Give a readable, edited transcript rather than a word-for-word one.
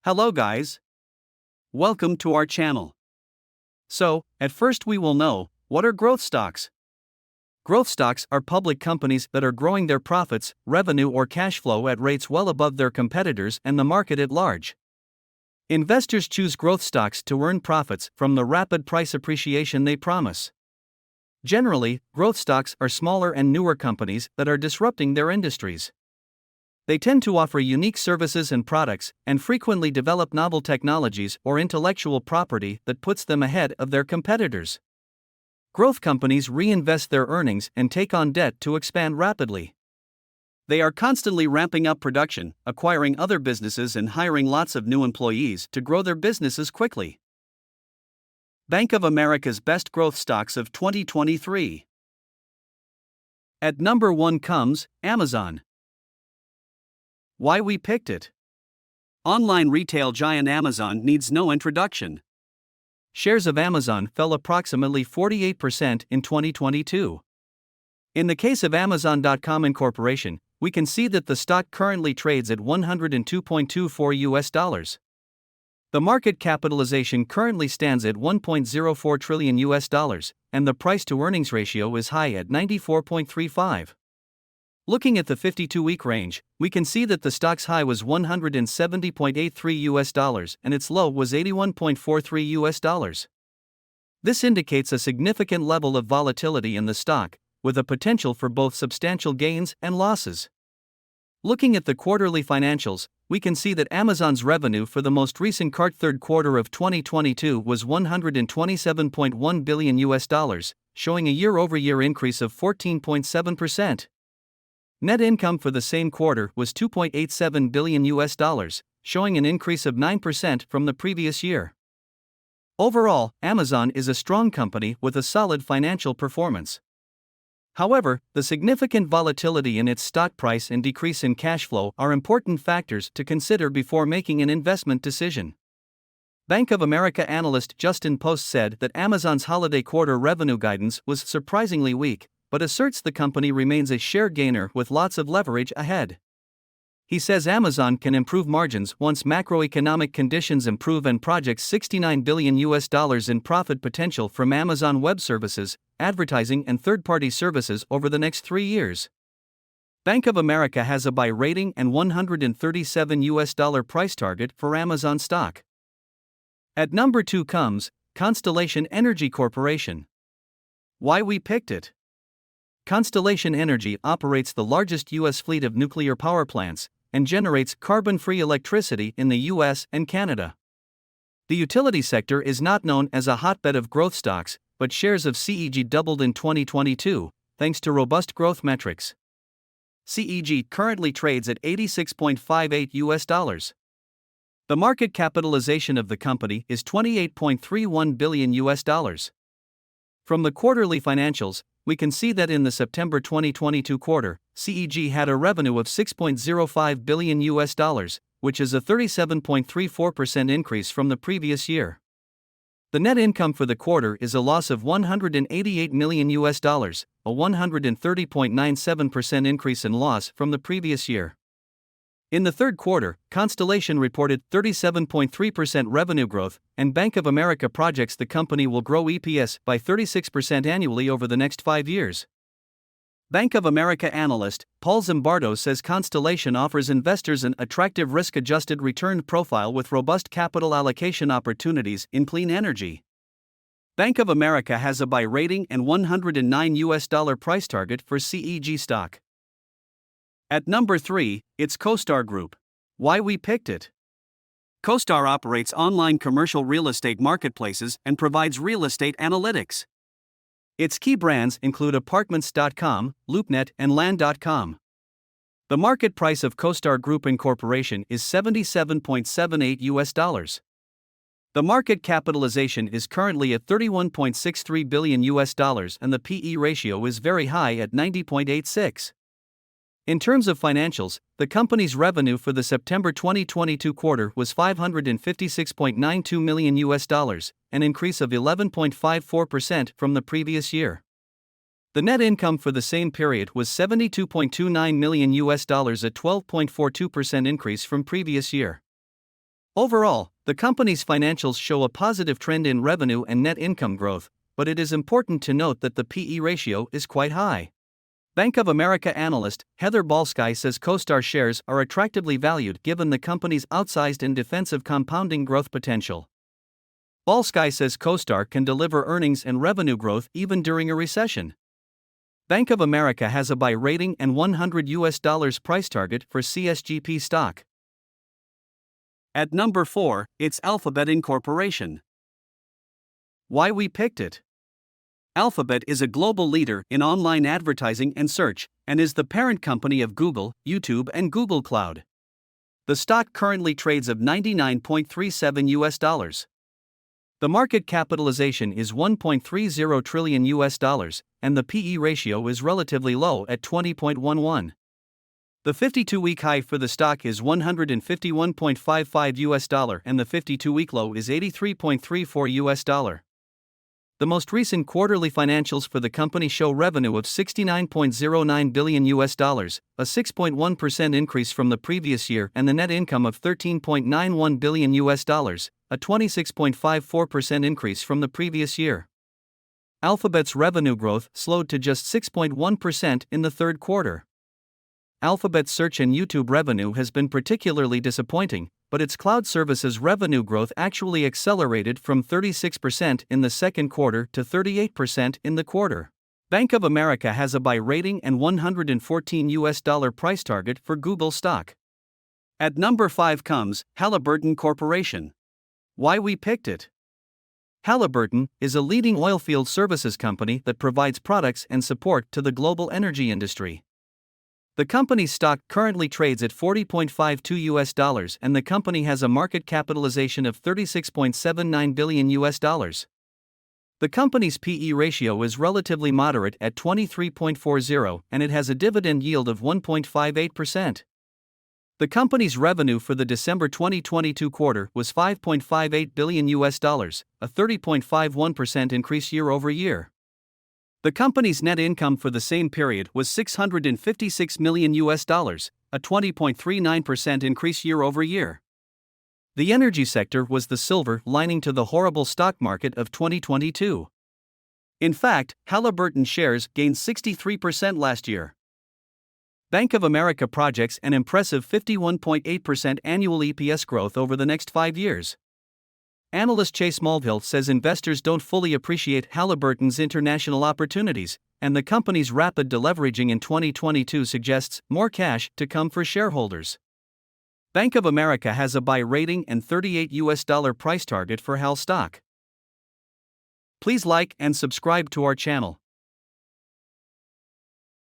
Hello guys. Welcome to our channel. So, at first we will know, what are growth stocks? Growth stocks are public companies that are growing their profits, revenue or cash flow at rates well above their competitors and the market at large. Investors choose growth stocks to earn profits from the rapid price appreciation they promise. Generally, growth stocks are smaller and newer companies that are disrupting their industries. They tend to offer unique services and products, and frequently develop novel technologies or intellectual property that puts them ahead of their competitors. Growth companies reinvest their earnings and take on debt to expand rapidly. They are constantly ramping up production, acquiring other businesses and hiring lots of new employees to grow their businesses quickly. Bank of America's best growth stocks of 2023. At number 1 comes Amazon. Why we picked it? Online retail giant Amazon needs no introduction. Shares of Amazon fell approximately 48% in 2022. In the case of Amazon.com Incorporation, we can see that the stock currently trades at $102.24. The market capitalization currently stands at $1.04 trillion, and the price to earnings ratio is high at 94.35. Looking at the 52-week range, we can see that the stock's high was $170.83 and its low was $81.43. This indicates a significant level of volatility in the stock, with a potential for both substantial gains and losses. Looking at the quarterly financials, we can see that Amazon's revenue for the most recent third quarter of 2022 was $127.1 billion, showing a year-over-year increase of 14.7%. Net income for the same quarter was $2.87 billion, showing an increase of 9% from the previous year. Overall, Amazon is a strong company with a solid financial performance. However, the significant volatility in its stock price and decrease in cash flow are important factors to consider before making an investment decision. Bank of America analyst Justin Post said that Amazon's holiday quarter revenue guidance was surprisingly weak, but asserts the company remains a share gainer with lots of leverage ahead. He says Amazon can improve margins once macroeconomic conditions improve and projects $69 billion in profit potential from Amazon Web Services, advertising and third-party services over the next 3 years. Bank of America has a buy rating and $137 price target for Amazon stock. At number 2 comes Constellation Energy Corporation. Why we picked it? Constellation Energy operates the largest U.S. fleet of nuclear power plants and generates carbon-free electricity in the U.S. and Canada. The utility sector is not known as a hotbed of growth stocks, but shares of CEG doubled in 2022, thanks to robust growth metrics. CEG currently trades at $86.58. The market capitalization of the company is $28.31 billion. From the quarterly financials, we can see that in the September 2022 quarter, CEG had a revenue of $6.05 billion, which is a 37.34% increase from the previous year. The net income for the quarter is a loss of $188 million, a 130.97% increase in loss from the previous year. In the third quarter, Constellation reported 37.3% revenue growth, and Bank of America projects the company will grow EPS by 36% annually over the next 5 years. Bank of America analyst Paul Zimbardo says Constellation offers investors an attractive risk-adjusted return profile with robust capital allocation opportunities in clean energy. Bank of America has a buy rating and $109 price target for CEG stock. At number 3, it's CoStar Group. Why we picked it? CoStar operates online commercial real estate marketplaces and provides real estate analytics. Its key brands include Apartments.com, LoopNet, and Land.com. The market price of CoStar Group Incorporation is $77.78. The market capitalization is currently at $31.63 billion, and the PE ratio is very high at 90.86. In terms of financials, the company's revenue for the September 2022 quarter was $556.92 million, an increase of 11.54% from the previous year. The net income for the same period was $72.29 million, a 12.42% increase from previous year. Overall, the company's financials show a positive trend in revenue and net income growth, but it is important to note that the PE ratio is quite high. Bank of America analyst Heather Balsky says CoStar shares are attractively valued given the company's outsized and defensive compounding growth potential. Balsky says CoStar can deliver earnings and revenue growth even during a recession. Bank of America has a buy rating and $100 price target for CSGP stock. At number 4, it's Alphabet Incorporation. Why we picked it? Alphabet is a global leader in online advertising and search, and is the parent company of Google, YouTube, and Google Cloud. The stock currently trades of $99.37. The market capitalization is $1.30 trillion, and the PE ratio is relatively low at 20.11. The 52-week high for the stock is $151.55 and the 52-week low is $83.34. The most recent quarterly financials for the company show revenue of $69.09 billion, a 6.1% increase from the previous year, and the net income of $13.91 billion, a 26.54% increase from the previous year. Alphabet's revenue growth slowed to just 6.1% in the third quarter. Alphabet's search and YouTube revenue has been particularly disappointing, but its cloud services revenue growth actually accelerated from 36% in the second quarter to 38% in the quarter. Bank of America has a buy rating and $114 price target for Google stock. At number 5 comes Halliburton Corporation. Why we picked it? Halliburton is a leading oilfield services company that provides products and support to the global energy industry. The company's stock currently trades at $40.52 and the company has a market capitalization of $36.79 billion. The company's PE ratio is relatively moderate at 23.40 and it has a dividend yield of 1.58%. The company's revenue for the December 2022 quarter was $5.58 billion, a 30.51% increase year over year. The company's net income for the same period was $656 million, a 20.39% increase year over year. The energy sector was the silver lining to the horrible stock market of 2022. In fact, Halliburton shares gained 63% last year. Bank of America projects an impressive 51.8% annual EPS growth over the next 5 years. Analyst Chase Mulvihill says investors don't fully appreciate Halliburton's international opportunities, and the company's rapid deleveraging in 2022 suggests more cash to come for shareholders. Bank of America has a buy rating and $38 price target for HAL stock. Please like and subscribe to our channel.